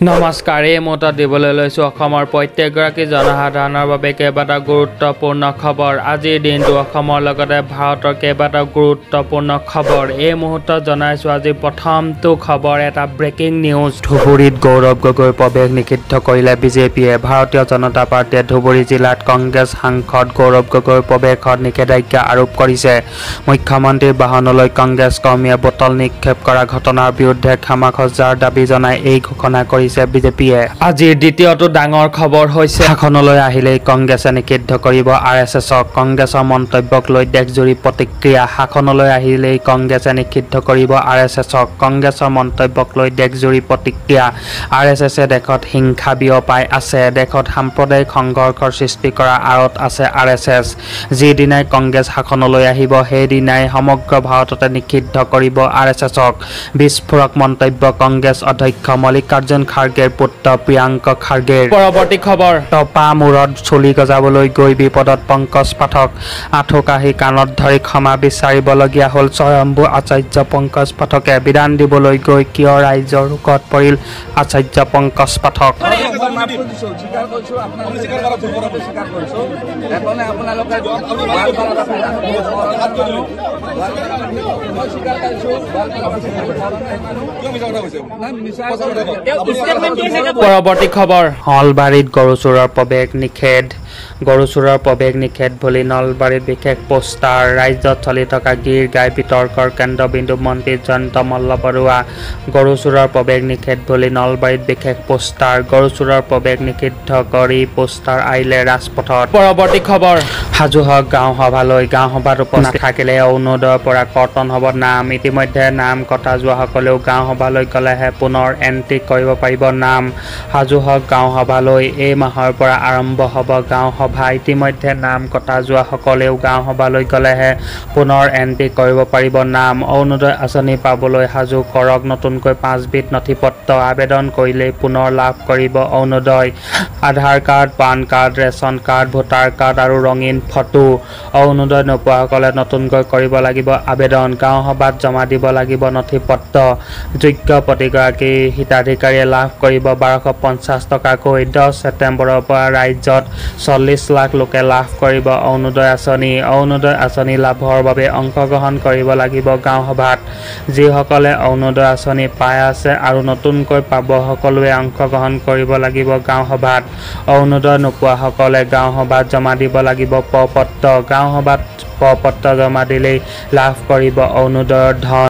নমস্কাৰ এই মুহূৰ্তত দিবলৈ লৈছোঁ অসমৰ প্ৰত্যেকগৰাকী জনসাধাৰণৰ বাবে কেইবাটাও গুৰুত্বপূৰ্ণ খবৰ। আজিৰ দিনটো অসমৰ লগতে ভাৰতৰ কেইবাটাও গুৰুত্বপূৰ্ণ খবৰ এই মুহূৰ্তত জনাইছোঁ। আজি প্ৰথমটো খবৰ এটা ব্ৰেকিং নিউজ। ধুবুৰীত গৌৰৱ গগৈৰ প্ৰৱেশ নিষিদ্ধ কৰিলে বিজেপিয়ে। ভাৰতীয় জনতা পাৰ্টীয়ে ধুবুৰী জিলাত কংগ্ৰেছ সাংসদ গৌৰৱ গগৈৰ প্ৰৱেশত নিষেধাজ্ঞা আৰোপ কৰিছে। মুখ্যমন্ত্ৰীৰ বাহনলৈ কংগ্ৰেছ কৰ্মীয়ে বটল নিক্ষেপ কৰা ঘটনাৰ বিৰুদ্ধে ক্ষমা খোজাৰ দাবী জনাই এই ঘোষণা কৰিছে বিজেপিয়ে। আজিৰ দ্বিতীয়টো ডাঙৰ খবৰ হৈছে শাসনলৈ আহিলেই কংগ্ৰেছে নিষিদ্ধ কৰিব RSSক। কংগ্ৰেছৰ মন্তব্যক লৈ দেশজুৰি প্ৰতিক্ৰিয়া। শাসনলৈ আহিলেই কংগ্ৰেছে নিষিদ্ধ কৰিব RSSক। কংগ্ৰেছৰ মন্তব্যক লৈ দেশজুৰি প্ৰতিক্ৰিয়া। RSSে দেশত হিংসা বিয়পাই আছে। দেশত সাম্প্ৰদায়িক সংঘৰ্ষৰ সৃষ্টি কৰাৰ আঁৰত আছে RSS। যিদিনাই কংগ্ৰেছ শাসনলৈ আহিব সেইদিনাই সমগ্ৰ ভাৰততে নিষিদ্ধ কৰিব RSSক। বিস্ফোৰক মন্তব্য কংগ্ৰেছ অধ্যক্ষ মল্লিকাৰ্জুন খাৰ্গেৰ পুত্ৰ প্ৰিয়াংক খাৰ্গেৰ। পৰৱৰ্তী খবৰ টপা মূৰত চুলি গজাবলৈ গৈ বিপদত পংকজ পাঠক। আঁঠু কাঢ়ি কাণত ধৰি ক্ষমা বিচাৰিবলগীয়া হ'ল স্বয়ম্ভু আচাৰ্য পংকজ পাঠকে। বিধান দিবলৈ গৈ কিয় ৰাইজৰ ৰোষত পৰিল আচাৰ্য পংকজ পাঠক। পৰৱৰ্তী খবৰ নলবাৰীত গৰু চোৰৰ প্ৰৱেশ নিষেধ। গৰু চোৰৰ প্ৰৱেশ নিষেধ বুলি নলবাৰীত বিশেষ পোষ্টাৰ। ৰাজ্যত চলি থকা গীৰ গাই বিতৰ্কৰ কেন্দ্ৰবিন্দু মন্ত্ৰী জয়ন্ত মল্লবৰুৱা। গৰু চোৰৰ প্ৰৱেশ নিষেধ বুলি নলবাৰীত বিশেষ পোষ্টাৰ। গৰু চোৰৰ প্ৰৱেশ নিষিদ্ধ কৰি পোষ্টাৰ আইলে ৰাজপথত। পৰৱৰ্তী খবৰ হাজোহক গাঁও সভালৈ। গাঁও সভাত উপস্থিত নাথাকিলে অৰুণোদয়ৰ পৰা কৰ্তন হ'ব নাম। ইতিমধ্যে নাম কটা যোৱাসকলেও গাঁও সভালৈ গ'লেহে পুনৰ এণ্ট্ৰি কৰিব পাৰিব নাম। হাজোহক গাঁও সভালৈ এই মাহৰ পৰা আৰম্ভ হ'ব গাঁও সভা। ইতিমধ্যে নাম কটা যোৱাসকলেও গাঁও সভালৈ গ'লেহে পুনৰ এণ্ট্ৰি কৰিব পাৰিব নাম। অৰুণোদয় আঁচনি পাবলৈ সাজু কৰক নতুনকৈ 5বিধ নথিপত্ৰ। আবেদন কৰিলেই পুনৰ লাভ কৰিব Orunodoi. Aadhaar card, PAN card, ration card, voter card আৰু ৰঙীন ফটো। অৰুণোদয় নোপোৱাসকলে নতুনকৈ কৰিব লাগিব আবেদন। গাঁও সভাত জমা দিব লাগিব নথিপত্ৰ। যোগ্য প্ৰতিগৰাকী হিতাধিকাৰীয়ে লাভ কৰিব 1250 টকাকৈ। 10 ছেপ্টেম্বৰৰ পৰা ৰাজ্যত 40 লাখ লোকে লাভ কৰিব অৰুণোদয় আঁচনি। অৰুণোদয় আঁচনি লাভৰ বাবে অংশগ্ৰহণ কৰিব লাগিব গাঁও সভাত। যিসকলে অৰুণোদয় আঁচনি পাই আছে আৰু নতুনকৈ পাব সকলোৱে অংশগ্ৰহণ কৰিব লাগিব গাঁও সভাত। অৰুণোদয় নোপোৱাসকলে গাঁও সভাত জমা দিব লাগিব প্ৰ-পত্ৰ। গাঁও সভাত প্ৰ-পত্ৰ জমা দিলেই লাভ কৰিব অৰুণোদয়ৰ ধন।